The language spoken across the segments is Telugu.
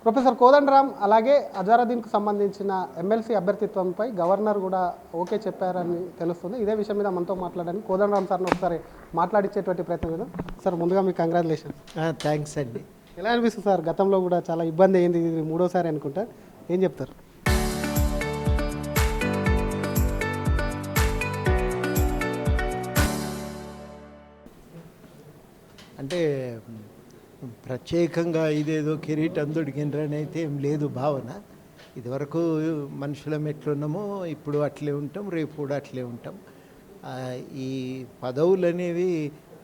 ప్రొఫెసర్ కోదండరాం అలాగే అజారుద్దీన్కు సంబంధించిన ఎమ్మెల్సీ అభ్యర్థిత్వంపై గవర్నర్ కూడా ఓకే చెప్పారని తెలుస్తుంది. ఇదే విషయం మీద మనతో మాట్లాడడానికి కోదండరాం సార్ని ఒకసారి మాట్లాడించేటువంటి ప్రయత్నం చేద్దాం. సార్ ముందుగా మీకు కంగ్రాచులేషన్స్. థ్యాంక్స్ అండి. ఎలా అనిపిస్తుంది సార్? గతంలో కూడా చాలా ఇబ్బంది అయింది, ఇది మూడోసారి అనుకుంటా, ఏం చెప్తారు? అంటే ప్రత్యేకంగా ఇదేదో కిరీటం దొడికినరని అయితే ఏం లేదు భావన. ఇదివరకు మనుషులం ఎట్లున్నామో ఇప్పుడు అట్లే ఉంటాం, రేపు కూడా అట్లే ఉంటాం. ఈ పదవులు అనేవి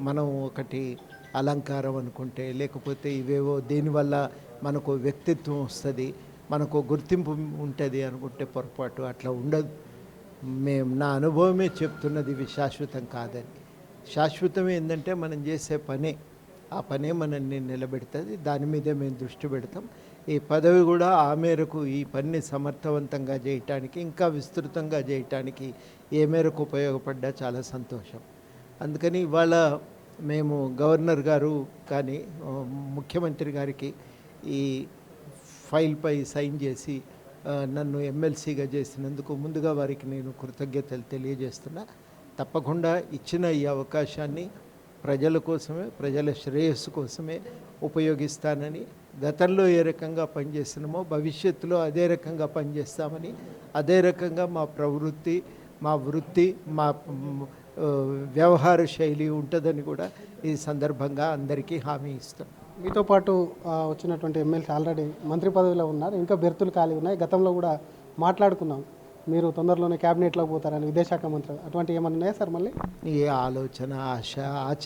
మనం ఒకటి అలంకారం అనుకుంటే, లేకపోతే ఇవేవో దీనివల్ల మనకు వ్యక్తిత్వం వస్తుంది, మనకు గుర్తింపు ఉంటుంది అనుకుంటే పొరపాటు. అట్లా ఉండదు. నా అనుభవమే చెప్తున్నది ఇవి శాశ్వతం కాదని. శాశ్వతం ఏంటంటే మనం చేసే పనే, ఆ పనే మనల్ని నిలబెడుతుంది. దాని మీదే మేము దృష్టి పెడతాం. ఈ పదవి కూడా ఆ మేరకు ఈ పనిని సమర్థవంతంగా చేయటానికి, ఇంకా విస్తృతంగా చేయటానికి ఏ మేరకు ఉపయోగపడ్డా చాలా సంతోషం. అందుకని ఇవాళ మేము గవర్నర్ గారు కానీ ముఖ్యమంత్రి గారికి ఈ ఫైల్పై సైన్ చేసి నన్ను ఎమ్మెల్సీగా చేసినందుకు ముందుగా వారికి నేను కృతజ్ఞతలు తెలియజేస్తున్నా. తప్పకుండా ఇచ్చిన ఈ అవకాశాన్ని ప్రజల కోసమే, ప్రజల శ్రేయస్సు కోసమే ఉపయోగిస్తానని, గతంలో ఏ రకంగా పనిచేస్తున్నామో భవిష్యత్తులో అదే రకంగా పనిచేస్తామని, అదే రకంగా మా ప్రవృత్తి, మా వృత్తి, మా వ్యవహార శైలి ఉంటుందని కూడా ఈ సందర్భంగా అందరికీ హామీ ఇస్తాం. మీతో పాటు వచ్చినటువంటి ఎమ్మెల్సీ ఆల్రెడీ మంత్రి పదవిలో ఉన్నారు, ఇంకా బెర్తులు ఖాళీ ఉన్నాయి. గతంలో కూడా మాట్లాడుకున్నాం, మీరు తొందరలోనే క్యాబినెట్లోకి పోతారని, విదేశాంగ మంత్రి. అటువంటి ఏమన్నా ఉన్నాయా సార్? మళ్ళీ ఏ ఆలోచన, ఆశ,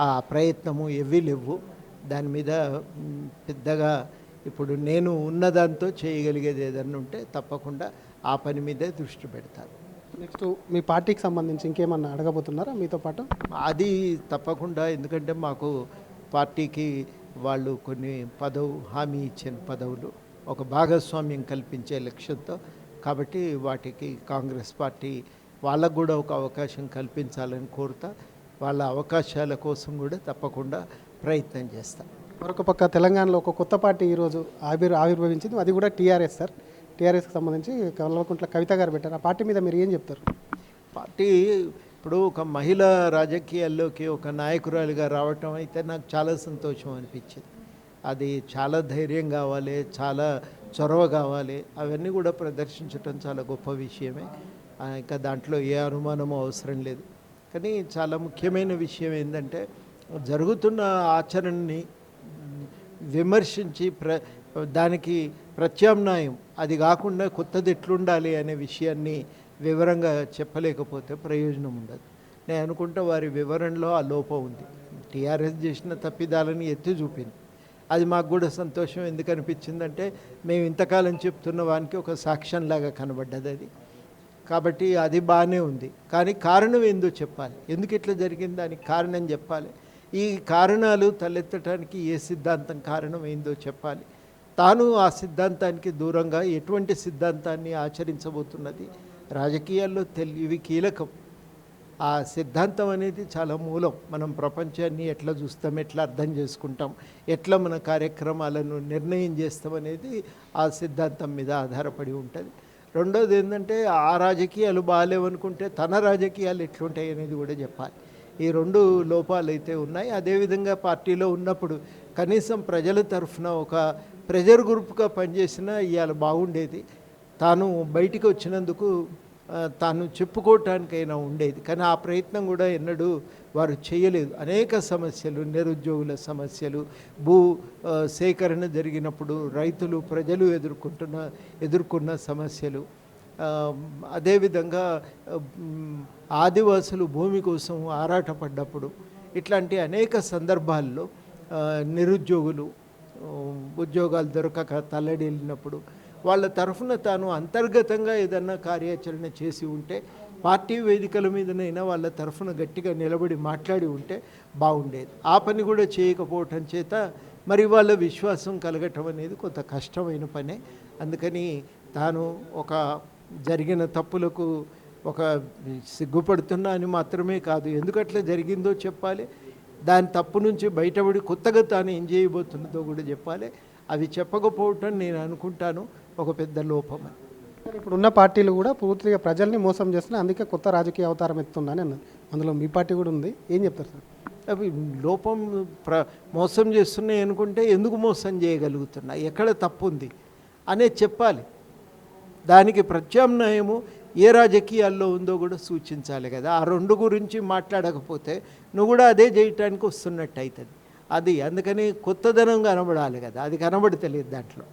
ఆ ప్రయత్నము ఏవీ లేవు. దాని మీద పెద్దగా ఇప్పుడు నేను ఉన్నదాంతో చేయగలిగేది ఏదన్నా ఉంటే తప్పకుండా ఆ పని మీదే దృష్టి పెడతాను. నెక్స్ట్ మీ పార్టీకి సంబంధించి ఇంకేమన్నా అడగబోతున్నారా మీతో పాటు? అది తప్పకుండా, ఎందుకంటే మాకు పార్టీకి వాళ్ళు కొన్ని హామీ ఇచ్చిన పదవులు ఒక భాగస్వామ్యం కల్పించే లక్ష్యంతో, కాబట్టి వాటికి కాంగ్రెస్ పార్టీ వాళ్ళకు కూడా ఒక అవకాశం కల్పించాలని కోరుతా. వాళ్ళ అవకాశాల కోసం కూడా తప్పకుండా ప్రయత్నం చేస్తాం. మరొక పక్క తెలంగాణలో ఒక కొత్త పార్టీ ఈరోజు ఆవిర్భవించింది, అది కూడా టీఆర్ఎస్ సార్. టీఆర్ఎస్కి సంబంధించి కల్వకుంట్ల కవిత గారు పెట్టారు. ఆ పార్టీ మీద మీరు ఏం చెప్తారు? పార్టీ ఇప్పుడు ఒక మహిళ రాజకీయాల్లోకి ఒక నాయకురాలిగా రావటం అయితే నాకు చాలా సంతోషం అనిపించింది. అది చాలా ధైర్యం కావాలి, చాలా చొరవ కావాలి, అవన్నీ కూడా ప్రదర్శించడం చాలా గొప్ప విషయమే. ఇంకా దాంట్లో ఏ అనుమానమో అవసరం లేదు. కానీ చాలా ముఖ్యమైన విషయం ఏంటంటే, జరుగుతున్న ఆచరణని విమర్శించి దానికి ప్రత్యామ్నాయం అది కాకుండా కొత్తది ఎట్లుండాలి అనే విషయాన్ని వివరంగా చెప్పలేకపోతే ప్రయోజనం ఉండదు. నేను అనుకుంటా వారి వివరణలో ఆ లోపం ఉంది. టీఆర్ఎస్ చేసిన తప్పిదాలని ఎత్తి చూపింది. అది మాకు కూడా సంతోషం. ఎందుకు అనిపించిందంటే, మేము ఇంతకాలం చెప్తున్న వానికి ఒక సాక్ష్యంలాగా కనబడ్డది అది. కాబట్టి అది బాగానే ఉంది. కానీ కారణం ఏందో చెప్పాలి, ఎందుకు ఇట్లా జరిగింది దానికి కారణం చెప్పాలి. ఈ కారణాలు తలెత్తడానికి ఏ సిద్ధాంతం కారణం ఏందో చెప్పాలి. తాను ఆ సిద్ధాంతానికి దూరంగా ఎటువంటి సిద్ధాంతాన్ని ఆచరించబోతున్నది. రాజకీయాల్లో ఇవి కీలకం. ఆ సిద్ధాంతం అనేది చాలా మూలం. మనం ప్రపంచాన్ని ఎట్లా చూస్తాం, ఎట్లా అర్థం చేసుకుంటాం, ఎట్లా మన కార్యక్రమాలను నిర్ణయం చేస్తాం అనేది ఆ సిద్ధాంతం మీద ఆధారపడి ఉంటుంది. రెండోది ఏంటంటే, ఆ రాజకీయాలు బాగాలేవనుకుంటే తన రాజకీయాలు ఎట్లుంటాయి అనేది కూడా చెప్పాలి. ఈ రెండు లోపాలు అయితే ఉన్నాయి. అదేవిధంగా పార్టీలో ఉన్నప్పుడు కనీసం ప్రజల తరఫున ఒక ప్రెజర్ గ్రూప్గా పనిచేసినా ఇవాళ బాగుండేది. తాను బయటికి వచ్చినందుకు తాను చెప్పుకోవటానికైనా ఉండేది. కానీ ఆ ప్రయత్నం కూడా ఎన్నడూ వారు చేయలేదు. అనేక సమస్యలు, నిరుద్యోగుల సమస్యలు, భూ సేకరణ జరిగినప్పుడు రైతులు, ప్రజలు ఎదుర్కొన్న సమస్యలు, అదేవిధంగా ఆదివాసులు భూమి కోసం ఆరాటపడ్డప్పుడు, ఇట్లాంటి అనేక సందర్భాల్లో నిరుద్యోగులు ఉద్యోగాలు దొరకక తల్లడిల్లినప్పుడు వాళ్ళ తరఫున తాను అంతర్గతంగా ఏదన్నా కార్యాచరణ చేసి ఉంటే, పార్టీ వేదికల మీదనైనా వాళ్ళ తరఫున గట్టిగా నిలబడి మాట్లాడి ఉంటే బాగుండేది. ఆ పని కూడా చేయకపోవటం చేత మరి వాళ్ళ విశ్వాసం కలగటం అనేది కొంత కష్టమైన పనే. అందుకని తాను ఒక జరిగిన తప్పులకు ఒక సిగ్గుపడుతున్నా అని మాత్రమే కాదు, ఎందుకట్లా జరిగిందో చెప్పాలి. దాని తప్పు నుంచి బయటపడి కొత్తగా తాను ఏం చేయబోతున్నదో కూడా చెప్పాలి. అవి చెప్పకపోవటం నేను అనుకుంటాను ఒక పెద్ద లోపమని. ఇప్పుడు ఉన్న పార్టీలు కూడా పూర్తిగా ప్రజల్ని మోసం చేస్తున్నాయి, అందుకే కొత్త రాజకీయ అవతారం ఎత్తుందని అన్నది. అందులో మీ పార్టీ కూడా ఉంది, ఏం చెప్తారు సార్? అవి లోపం మోసం చేస్తున్నాయి అనుకుంటే ఎందుకు మోసం చేయగలుగుతున్నా, ఎక్కడ తప్పు ఉంది అనేది చెప్పాలి. దానికి ప్రత్యామ్నాయము ఏ రాజకీయాల్లో ఉందో కూడా సూచించాలి కదా. ఆ రెండు గురించి మాట్లాడకపోతే నువ్వు కూడా అదే చేయటానికి వస్తున్నట్టు అవుతుంది. అది అందుకని కొత్తదనం కనబడాలి కదా, అది కనబడతలేదు దాంట్లో.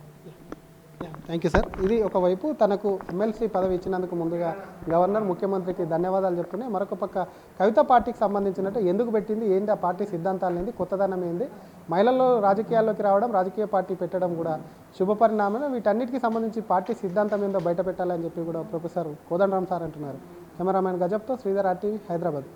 Thank you sir. ఇది ఒకవైపు తనకు ఎమ్మెల్సీ పదవి ఇచ్చినందుకు ముందుగా గవర్నర్ ముఖ్యమంత్రికి ధన్యవాదాలు చెప్తున్నాయి. మరొక పక్క కవిత పార్టీకి సంబంధించినట్టు ఎందుకు పెట్టింది, ఏంటి ఆ పార్టీ సిద్ధాంతాలు ఏంది, కొత్తదనం ఏంది, మహిళల్లో రాజకీయాల్లోకి రావడం, రాజకీయ పార్టీ పెట్టడం కూడా శుభపరిణామం. వీటన్నిటికీ సంబంధించి పార్టీ సిద్ధాంతం ఏందో బయట పెట్టాలని చెప్పి కూడా ప్రొఫెసర్ కోదండరామ్ సార్ అంటున్నారు. కెమెరామ్యాన్ గజప్తో శ్రీధర్, RTV, హైదరాబాద్.